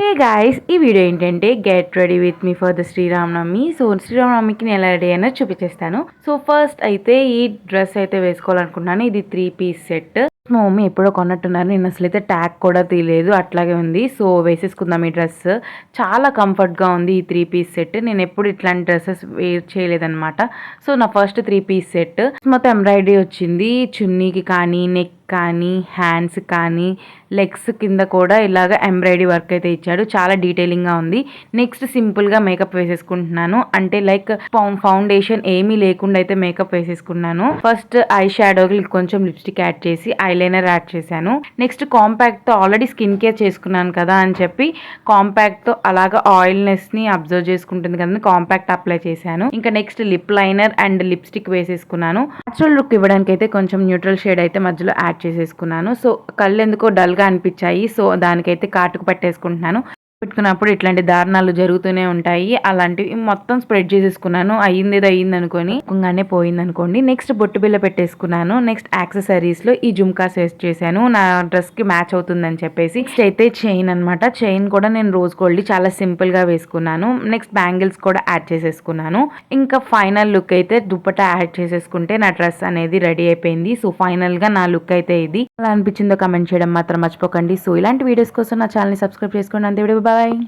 హే guys, ఈ video ఏంటంటే get ready with me for the Sriramanavami. So శ్రీరామనవమికి నేను ఎలా రెడీ అయినా చూపించేస్తాను. సో ఫస్ట్ అయితే ఈ డ్రెస్ అయితే వేసుకోవాలనుకున్నాను. ఇది 3 పీస్ సెట్. మా మమ్మీ ఎప్పుడో కొన్నట్టున్నారు. నేను అసలు అయితే ట్యాగ్ కూడా తీయలేదు, అట్లాగే ఉంది. సో వేసేసుకుందాం ఈ డ్రెస్. చాలా కంఫర్ట్గా ఉంది ఈ 3 పీస్ సెట్. నేను ఎప్పుడు ఇట్లాంటి డ్రెస్సెస్ వేర్ చేయలేదన్నమాట. సో నా ఫస్ట్ 3 పీస్ సెట్ మొత్తం ఎంబ్రాయిడరీ వచ్చింది. చున్నీకి కానీ, నెక్ కానీ, హ్యాండ్స్ కానీ, లెగ్స్ కింద కూడా ఇలాగ ఎంబ్రాయిడరీ వర్క్ అయితే ఇచ్చాడు. చాలా డీటెయిలింగ్గా ఉంది. నెక్స్ట్ సింపుల్గా మేకప్ వేసేసుకుంటున్నాను. అంటే లైక్ ఫౌండేషన్ ఏమీ లేకుండా అయితే మేకప్ వేసేసుకున్నాను. ఫస్ట్ ఐ షాడోకి కొంచెం లిప్స్టిక్ యాడ్ చేసి ఐలైనర్ యాడ్ చేశాను. నెక్స్ట్ కాంపాక్ట్తో ఆల్రెడీ స్కిన్ కేర్ చేసుకున్నాను కదా అని చెప్పి కాంపాక్ట్తో అలాగా ఆయిల్నెస్ని అబ్జర్వ్ చేసుకుంటుంది కదా కాంపాక్ట్ అప్లై చేశాను. ఇంకా next lip liner and lipstick వేసేసుకున్నాను. న్యాచురల్ లుక్ ఇవ్వడానికి అయితే కొంచెం న్యూట్రల్ షేడ్ అయితే మధ్యలో యాడ్ చేసేసుకున్నాను. సో కళ్ళు ఎందుకో డల్గా అనిపించాయి. సో దానికైతే కాటుకు పెట్టేసుకుంటున్నాను. పెట్టుకున్నప్పుడు ఇట్లాంటి దారుణాలు జరుగుతూనే ఉంటాయి. అలాంటివి మొత్తం స్ప్రెడ్ చేసేసుకున్నాను. అయ్యిందేదో అయ్యింది అనుకోని ఇంకానే పోయింది అనుకోండి. నెక్స్ట్ బొట్టు బిల్ల పెట్టేసుకున్నాను. నెక్స్ట్ యాక్సెసరీస్ లో ఈ జుమ్కాస్ వేస్ట్ చేశాను, నా డ్రెస్ కి మ్యాచ్ అవుతుందని చెప్పేసి. నెక్స్ట్ అయితే చైన్ అనమాట. చైన్ కూడా నేను రోజ్ గోల్డ్ చాలా సింపుల్ గా వేసుకున్నాను. నెక్స్ట్ బ్యాంగిల్స్ కూడా యాడ్ చేసేసుకున్నాను. ఇంకా ఫైనల్ లుక్ అయితే దుప్పటా యాడ్ చేసేసుకుంటే నా డ్రెస్ అనేది రెడీ అయిపోయింది. సో ఫైనల్ గా నా లుక్ అయితే ఇది. అలా అనిపించిందో కమెంట్ చేయడం మాత్రం మర్చిపోకండి. సో ఇలాంటి వీడియోస్ కోసం నా ఛానల్ ని సబ్స్క్రైబ్ చేసుకోండి. అంతే వీడియో. Bye.